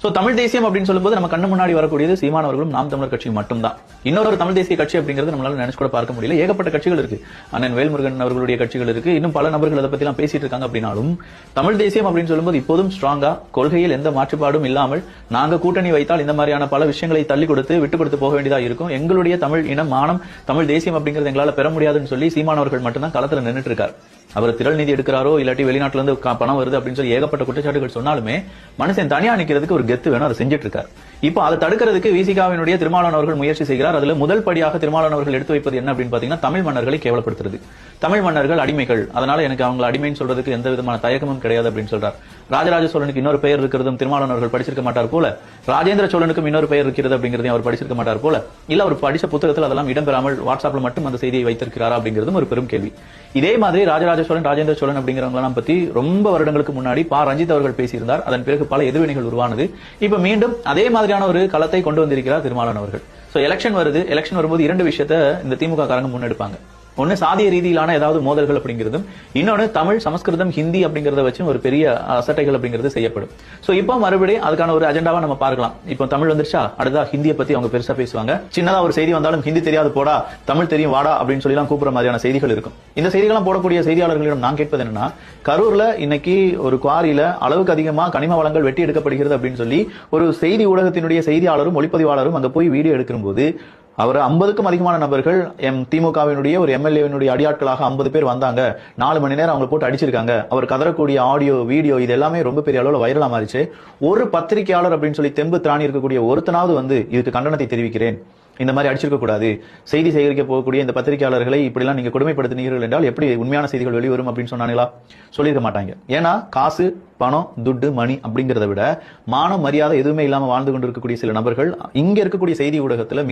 So Tamil தேசியம் அப்படின்னு சொல்லும்போது நம்ம கண்ணு முன்னாடி வரக்கூடியது சீமான் அவர்களும் நாம் தமிழர் கட்சி மட்டும்தான். இன்னொரு தமிழ் தேசிய கட்சி அப்படிங்கிறது நம்மளால நினைச்சு கூட பார்க்க முடியல. ஏகப்பட்ட கட்சிகள் இருக்கு. அண்ணன் வேல்முருகன் அவர்களுடைய கட்சிகள் இருக்கு. இன்னும் பல நபர்கள் அதை பத்தி எல்லாம் பேசிட்டு இருக்காங்க. அப்படின்னாலும் தமிழ் தேசியம் அப்படின்னு சொல்லும்போது இப்போதும் ஸ்ட்ராங்கா கொள்கையில் எந்த மாற்றுப்பாடும் இல்லாமல் நாங்க கூட்டணி வைத்தால் இந்த மாதிரியான பல விஷயங்களை தள்ளி கொடுத்து விட்டு கொடுத்து போக வேண்டியதா இருக்கும். எங்களுடைய தமிழ் இனம் மானம் தமிழ் தேசியம் அப்படிங்கிறது எங்களால பெற முடியாதுன்னு சொல்லி சீமான் அவர்கள் மட்டும்தான் களத்துல நின்றுட்டு இருக்காரு. அவர் திரள் நிதி எடுக்கிறாரோ இல்லாட்டி வெளிநாட்டுல இருந்து பணம் வருது அப்படின்னு சொல்லி ஏகப்பட்ட குற்றச்சாட்டுகள் சொன்னாலுமே மனுஷன் தனியா நிக்கிறதுக்கு ஒரு கெத்து வேணும். அதை செஞ்சுட்டு இருக்காரு. இப்போ அதை தடுக்கிறதுக்கு விசிகாவினுடைய திருமாவளவன் அவர்கள் முயற்சி செய்கிறார். அதுல முதல் படியாக திருமாவளவன் அவர்கள் எடுத்து வைப்பது என்ன அப்படின்னு பாத்தீங்கன்னா தமிழ் மன்னர்களை கேவலப்படுத்துறது. தமிழ் மன்னர்கள் அடிமைகள், அதனால எனக்கு அவங்க அடிமைன்னு சொல்றதுக்கு எந்த விதமான தயக்கமும் கிடையாது அப்படின்னு சொல்றார். ராஜராஜ சோழனுக்கு இன்னொரு பெயர் இருக்கிறதும் திருமாவளவன் அவர்கள் படிச்சிருக்க மாட்டார் போல, ராஜேந்திர சோழனுக்கும் இன்னொரு பெயர் இருக்கிறது அப்படிங்கறதையும் அவர் படிச்சிருக்க மாட்டார் போல, இல்ல அவர் படிச்ச புத்தகத்தில் அதெல்லாம் இடம்பெறாமல் வாட்ஸ்அப்ல மட்டும் அந்த செய்தியை வைத்திருக்கிறாரா அப்படிங்கிறதும் ஒரு பெரும் கேள்வி. இதே மாதிரி ராஜராஜ சோழன் ராஜேந்திர சோழன் அப்படிங்கிறவங்களாம் பத்தி ரொம்ப வருடங்களுக்கு முன்னாடி ரஞ்சித் அவர்கள் பேசியிருந்தார். அதன் பிறகு பல எதிர்வினைகள் உருவானது. இப்ப மீண்டும் அதே மாதிரியான ஒரு களத்தை கொண்டு வந்திருக்கிறார் திருமாவளவன் அவர்கள். சோ எலெக்ஷன் வருது. எலெக்ஷன் வரும்போது இரண்டு விஷயத்தை இந்த திமுக காரங்க முன்னெடுப்பாங்க. ஒன்னு சாதிய ரீதியிலான ஏதாவது மோதல்கள் அப்படிங்கிறதும், இன்னொன்னு தமிழ் சமஸ்கிருதம் ஹிந்தி அப்படிங்கறத வச்சு ஒரு பெரிய அசட்டைகள் அப்படிங்கிறது செய்யப்படும். சோ இப்போ மறுபடியும் அதுக்கான ஒரு அஜெண்டாவா நம்ம பார்க்கலாம். இப்போ தமிழ் வந்துருச்சா, அடுத்தா ஹிந்தியை பத்தி அவங்க பெருசா பேசுவாங்க. சின்னதா ஒரு செய்தி வந்தாலும் ஹிந்தி தெரியாது போடா, தமிழ் தெரியும் வாடா அப்படின்னு சொல்லி எல்லாம் கூப்பிடுற மாதிரியான செய்திகள் இருக்கும். இந்த செய்திகளும் போடக்கூடிய செய்தியாளர்களிடம் நான் கேட்பது என்னன்னா, கரூர்ல இன்னைக்கு ஒரு குவாரியில அளவுக்கு அதிகமா கனிம வளங்கள் வெட்டி எடுக்கப்படுகிறது அப்படின்னு சொல்லி ஒரு செய்தி ஊடகத்தினுடைய செய்தியாளரும் ஒளிப்பதிவாளரும் அங்க போய் வீடியோ எடுக்கும் போது அவர் 50க்கும் அதிகமான நபர்கள் திமுகவினுடைய ஒரு எம்எல்ஏவினுடைய அடியாட்களாக 50 பேர் வந்தாங்க. 4 மணி நேரம் அவங்க போட்டு அடிச்சிருக்காங்க. அவர் கதறக்கூடிய ஆடியோ வீடியோ இது எல்லாமே ரொம்ப பெரிய அளவுல வைரலா மாறிச்சு. ஒரு பத்திரிகையாளர் அப்படின்னு சொல்லி தெம்பு திராணி இருக்கக்கூடிய ஒருத்தனாவது இதுக்கு கண்டனத்தை தெரிவிக்கிறேன், இந்த மாதிரி அடிச்சிருக்க கூடாது, செய்தி சேகரிக்க போகக்கூடிய இந்த பத்திரிகையாளர்களை இப்படிலாம் நீங்க கொடுமைப்படுத்தினீர்கள் என்றால் எப்படி உண்மையான செய்திகள் வெளிவரும் அப்படின்னு சொன்னாங்களா? சொல்லியிருக்க மாட்டாங்க. ஏன்னா காசு பணம் துட்டு மணி அப்படிங்கறத விட மானம் மரியாதை எதுவுமே இல்லாம வாழ்ந்து கொண்டிருக்கக்கூடிய சில நபர்கள் இங்க இருக்கக்கூடிய செய்தி ஊடகத்துல